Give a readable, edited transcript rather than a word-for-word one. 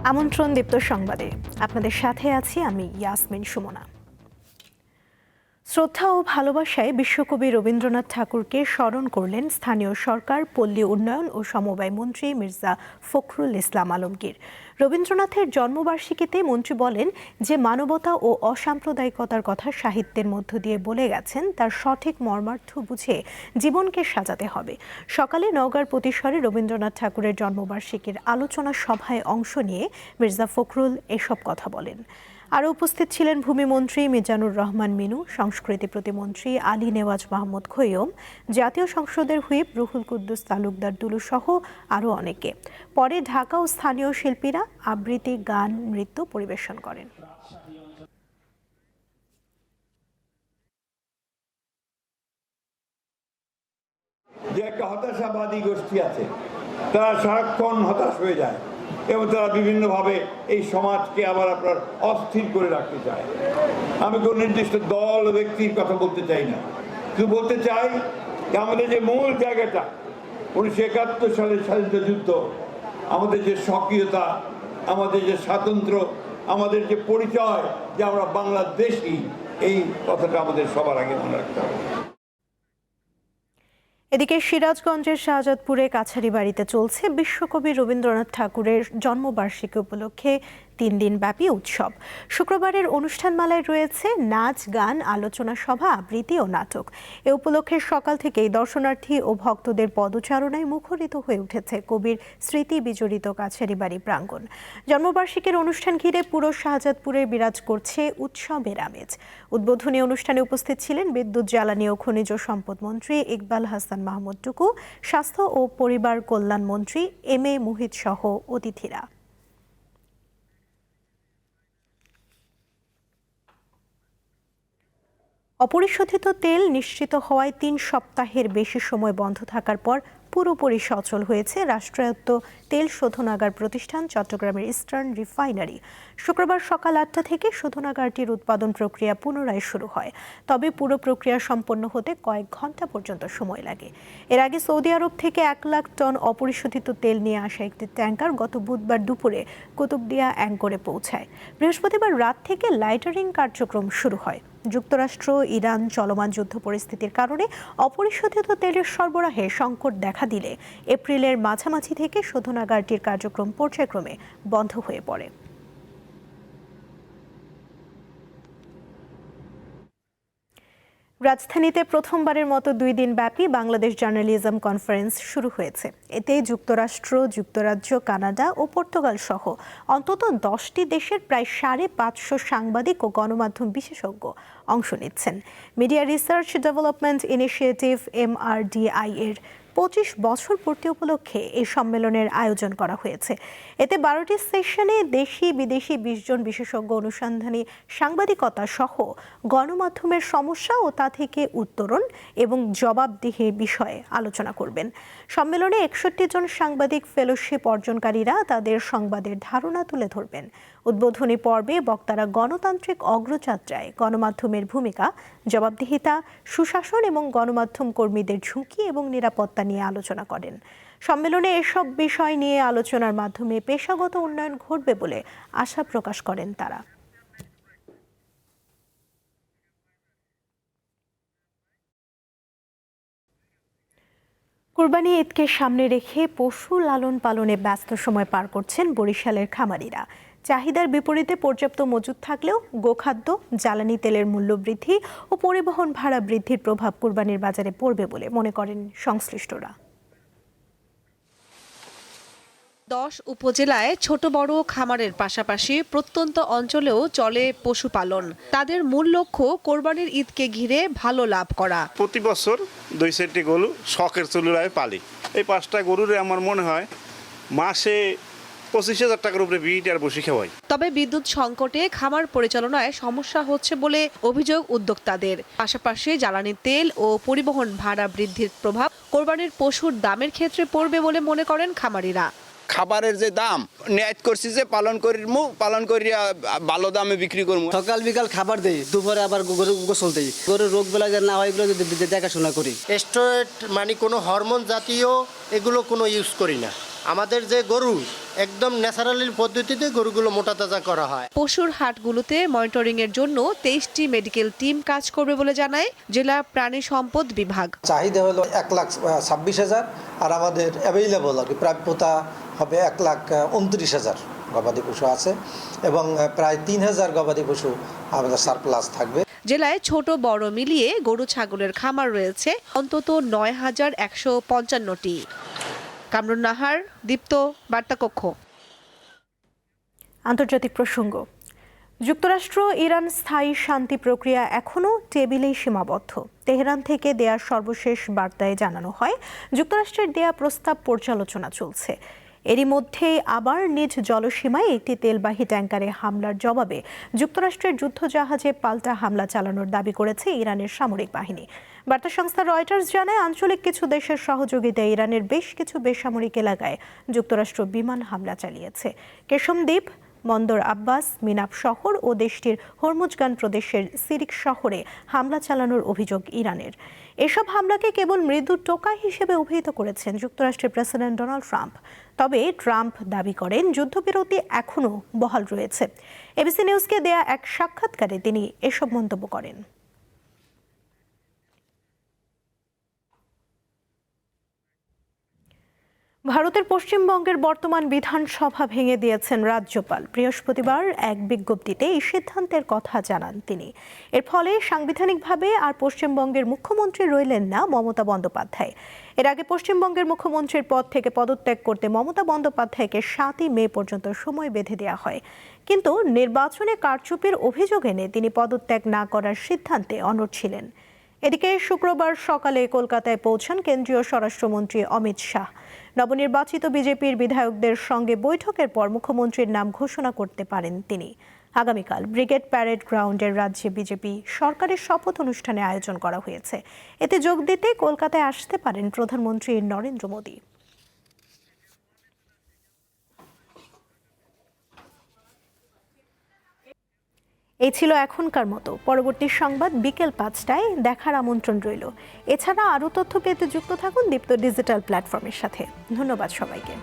আমন্ত্রণ দীপ্ত সংবাদে আপনাদের সাথে আছি আমি ইয়াসমিন সুমনা। শ্রদ্ধা ও ভালোবাসায় বিশ্বকবি রবীন্দ্রনাথ ঠাকুরকে স্মরণ করলেন স্থানীয় সরকার, পল্লী উন্নয়ন ও সমবায় মন্ত্রী মির্জা ফখরুল ইসলাম আলমগীর। রবীন্দ্রনাথের জন্মবার্ষিকীতে মন্ত্রী বলেন যে মানবতা ও অসাম্প্রদায়িকতার কথা সাহিত্যের মধ্য দিয়ে বলে গেছেন, তার সঠিক মর্মার্থ বুঝে জীবনকে সাজাতে হবে। সকালে নওগাঁর পতিশ্বরে রবীন্দ্রনাথ ঠাকুরের জন্মবার্ষিকীর আলোচনা সভায় অংশ নিয়ে মির্জা ফখরুল এসব কথা বলেন। আরও উপস্থিত ছিলেন ভূমিমন্ত্রী মিজানুর রহমান মিনু, সংস্কৃতি প্রতিমন্ত্রী আলী নেওয়াজ মাহমুদ খৈয়ম, জাতীয় সংসদের হুইপ রুহুল কুদ্দুস তালুকদার দুলু সহ আরও অনেকে। পরে ঢাকা ও স্থানীয় শিল্পীরা আবৃত্তি, গান, নৃত্য পরিবেশন করেন। যে একটা হতাশাবাদী গোষ্ঠী আছে, তারা সারাক্ষণ হতাশ হয়ে যায় এবং তারা বিভিন্নভাবে এই সমাজকে আবার আপনার অস্থির করে রাখতে চায়। আমি কোনো নির্দিষ্ট দল ও ব্যক্তির কথা বলতে চাই না, শুধু বলতে চাই যে আমাদের যে মূল জায়গাটা 1971 সালের স্বাধীনতা যুদ্ধ, আমাদের যে সক্রিয়তা, আমাদের যে স্বাতন্ত্র্য, আমাদের যে পরিচয় যে আমরা বাংলাদেশি, এই কথাটা আমাদের সবার আগে মনে রাখতে হবে। এদিকে সিরাজগঞ্জের শাহজাদপুরে কাছারি বাড়িতে চলছে বিশ্বকবি রবীন্দ্রনাথ ঠাকুরের জন্মবার্ষিকী উপলক্ষে 3 দিন ব্যাপী উৎসব। শুক্রবারের অনুষ্ঠানমালায় রয়েছে নাচ, গান, আলোচনা সভা, আবৃত্তি ও নাটক। এ উপলক্ষে সকাল থেকেই দর্শনার্থী ও ভক্তদের পদচারণায় মুখরিত হয়ে উঠেছে কবির স্মৃতি বিজড়িত কাছারি বাড়ি প্রাঙ্গণ। জন্মবার্ষিকীর অনুষ্ঠান ঘিরে পুরো শাহজাদপুরে বিরাজ করছে উৎসবের আমেজ। উদ্বোধনী অনুষ্ঠানে উপস্থিত ছিলেন বিদ্যুৎ, জ্বালানি ও খনিজ সম্পদ মন্ত্রী ইকবাল হাসান মাহমুদ টুকু, স্বাস্থ্য ও পরিবার কল্যাণ মন্ত্রী এম এ মুহিত সহ অতিথিরা। অপরিশোধিত তেল নিশ্চিত হওয়ায় 3 সপ্তাহের বেশি সময় বন্ধ থাকার পর পুরোপুরি সচল হয়েছে রাষ্ট্রায়ত্ত তেল শোধনাগার প্রতিষ্ঠান চট্টগ্রামের ইস্টার্ন রিফাইনারি। শুক্রবার সকাল 8টা থেকে শোধনাগারটির উৎপাদন প্রক্রিয়া পুনরায় শুরু হয়, তবে পুরো প্রক্রিয়া সম্পন্ন হতে কয়েক ঘন্টা পর্যন্ত সময় লাগে। এর আগে সৌদি আরব থেকে 1 লাখ টন অপরিশোধিত তেল নিয়ে আসা একটি ট্যাঙ্কার গত বুধবার দুপুরে কুতুবদিয়া অ্যাঙ্করে পৌঁছায়। বৃহস্পতিবার রাত থেকে লাইটারিং কার্যক্রম শুরু হয়। যুক্তরাষ্ট্র, ইরান চলমান যুদ্ধ পরিস্থিতির কারণে অপরিশোধিত তেলের সরবরাহে সংকট দেখা দিলে এপ্রিলের মাঝামাঝি থেকে শোধনাগারটির কার্যক্রম পর্যায়ক্রমে বন্ধ হয়ে পড়ে। রাজধানীতে প্রথমবারের মতো 2 দিন ব্যাপী বাংলাদেশ জার্নালিজম কনফারেন্স শুরু হয়েছে। এতে যুক্তরাষ্ট্র, যুক্তরাজ্য, কানাডা ও পর্তুগাল সহ অন্তত 10টি দেশের প্রায় 550 সাংবাদিক ও গণমাধ্যম বিশেষজ্ঞ অংশ নিচ্ছেন। Media research development initiative MRDI এর 25 বছর পূর্তি উপলক্ষে এই সম্মেলনের আয়োজন করা হয়েছে। এতে 12টি সেশনে দেশি বিদেশি 20 জন বিশেষজ্ঞ অনুসন্ধানী সাংবাদিকতা সহ গণমাধ্যমের সমস্যা ও তা থেকে উত্তরণ এবং জবাবদিহির বিষয়ে আলোচনা করবেন। সম্মেলনে 61 জন সাংবাদিক ফেলোশিপ অর্জনকারীরা তাদের সংবাদের ধারণা তুলে ধরবেন। উদ্বোধনী পর্বে বক্তারা গণতান্ত্রিক অগ্রযাত্রায় গণমাধ্যমের ভূমিকা, জবাবদিহিতা, সুশাসন এবং গণমাধ্যম কর্মীদের ঝুঁকি এবং নিরাপত্তা নিয়ে আলোচনা করেন। সম্মেলনে এসব বিষয় নিয়ে আলোচনার মাধ্যমে পেশাগত উন্নয়ন ঘটবে বলে আশা প্রকাশ করেন তারা। কুরবানি ঈদকে সামনে রেখে পশু লালন পালনে ব্যস্ত সময় পার করছেন বরিশালের খামারিরা। চাহিদার বিপরীতে পর্যাপ্ত মজুদ থাকলেও গোখাদ্য, জ্বালানি তেলের মূল্য বৃদ্ধি ও পরিবহন ভাড়া বৃদ্ধির প্রভাব কুরবানির বাজারে পড়বে বলে মনে করেন সংশ্লিষ্টরা। 10 উপজেলায় ছোট বড় খামারের পাশাপাশি প্রত্যন্ত অঞ্চলেও চলে পশুপালন। তাদের মূল লক্ষ্য কোরবানির ঈদকে ঘিরে ভালো লাভ করা। প্রতি বছর 2-4টি গরু শখের চুলায় পালি। এই 5টা গরুরে আমার মনে হয় মাসে 25,000 টাকার উপরে বিট আর বসি খাওয়াই। তবে বিদ্যুৎ সংকটে খামার পরিচালনায় সমস্যা হচ্ছে বলে অভিযোগ উদ্যোক্তাদের। পাশাপাশি জ্বালানি তেল ও পরিবহন ভাড়া বৃদ্ধির প্রভাব কোরবানির পশুর দামের ক্ষেত্রে পড়বে বলে মনে করেন খামারিরা। খাবারের যে দাম নিয়ত করছি যে পালন করিয়া ভালো দামে বিক্রি করবো। সকাল বিকাল খাবার দেই, দুপুরে আবার গরু গোসল দেই, গরুর রোগ বেলা যেন না হয় এগুলো দেখাশোনা করি। স্টেরয়েড মানে কোনো হরমোন জাতীয় এগুলো কোনো ইউজ করি না। আমাদের যে গরু একদম ন্যাচারালি পদ্ধতিতে গরুগুলো মোটা তাজা করা হয়। পশুর হাটগুলোতে মনিটরিং এর জন্য 23টি মেডিকেল টিম কাজ করবে বলে জানায় জেলা প্রাণী সম্পদ বিভাগ। চাহিদা হলো 1,26,000 আর আমাদের অ্যাভেইলেবল আর কি প্রাপ্যতা হবে 1,29,000 গবাদি পশু আছে এবং প্রায় 3,000 গবাদি পশু আমাদের সারপ্লাস থাকবে। জেলায় ছোট বড় মিলিয়ে গরু ছাগলের খামার রয়েছে অন্তত 9,155টি। কামরুন নাহার, দীপ্ত, বার্তাকক্ষ। আন্তর্জাতিক প্রসঙ্গ। যুক্তরাষ্ট্র ইরান স্থায়ী শান্তি প্রক্রিয়া এখনও টেবিলেই সীমাবদ্ধ। তেহরান থেকে দেয়া সর্বশেষ বার্তায় জানানো হয়, যুক্তরাষ্ট্রের দেয়া প্রস্তাব পর্যালোচনা চলছে। এরই মধ্যেই আবার নিজ জলসীমায় একটি তেলবাহী ট্যাঙ্কারে হামলার জবাবে যুক্তরাষ্ট্রের যুদ্ধজাহাজে পাল্টা হামলা চালানোর দাবি করেছে ইরানের সামরিক বাহিনী। বার্তা সংস্থা রয়টার্স জানায়, আঞ্চলিক কিছু দেশের সহযোগিতায় ইরানের বেশ কিছু বেসামরিক এলাকায় যুক্তরাষ্ট্র বিমান হামলা চালিয়েছে। কেশম দ্বীপ, বন্দর আব্বাস, মিনাব শহর ও দেশটির হরমুজগান প্রদেশের সিরিক শহরে হামলা চালানোর অভিযোগ ইরানের। এসব হামলাকে কেবল মৃদু টোকা হিসেবে অভিহিত করেছেন যুক্তরাষ্ট্রের প্রেসিডেন্ট ডোনাল্ড ট্রাম্প। তবে ট্রাম্প দাবি করেন যুদ্ধবিরতি এখনও বহাল রয়েছে। এবিসি নিউজকে দেয়া এক সাক্ষাৎকারে তিনি এসব মন্তব্য করেন। ভারতের পশ্চিমবঙ্গের বর্তমান বিধানসভা ভেঙে দিয়েছেন রাজ্যপাল। বৃহস্পতিবার এক বিজ্ঞপ্তিতে এই সিদ্ধান্তের কথা জানান তিনি। এর ফলে সাংবিধানিকভাবে আর পশ্চিমবঙ্গের মুখ্যমন্ত্রী রইলেন না মমতা বন্দ্যোপাধ্যায়। এর আগে পশ্চিমবঙ্গের মুখ্যমন্ত্রীর পদ থেকে পদত্যাগ করতে মমতা বন্দ্যোপাধ্যায়কে 7ই মে পর্যন্ত সময় বেঁধে দেওয়া হয়। কিন্তু নির্বাচনে কারচুপির অভিযোগ এনে তিনি পদত্যাগ না করার সিদ্ধান্তে অনড় ছিলেন। এদিকে শুক্রবার সকালে কলকাতায় পৌঁছান কেন্দ্রীয় স্বরাষ্ট্রমন্ত্রী অমিত শাহ। নবনির্বাচিত বিজেপির বিধায়কদের সঙ্গে বৈঠকের পর মুখ্যমন্ত্রীর নাম ঘোষণা করতে পারেন তিনি। আগামীকাল ব্রিগেড প্যারেড গ্রাউন্ডের রাজ্যে বিজেপি সরকারের শপথ অনুষ্ঠানে আয়োজন করা হয়েছে। এতে যোগ দিতে কলকাতায় আসতে পারেন প্রধানমন্ত্রী নরেন্দ্র মোদী। এই ছিল এখনকার মতো। পরবর্তী সংবাদ বিকেল 5টায় দেখার আমন্ত্রণ রইল। এছাড়া আরও তথ্য পেতে যুক্ত থাকুন দীপ্ত ডিজিটাল প্ল্যাটফর্মের সাথে। ধন্যবাদ সবাইকে।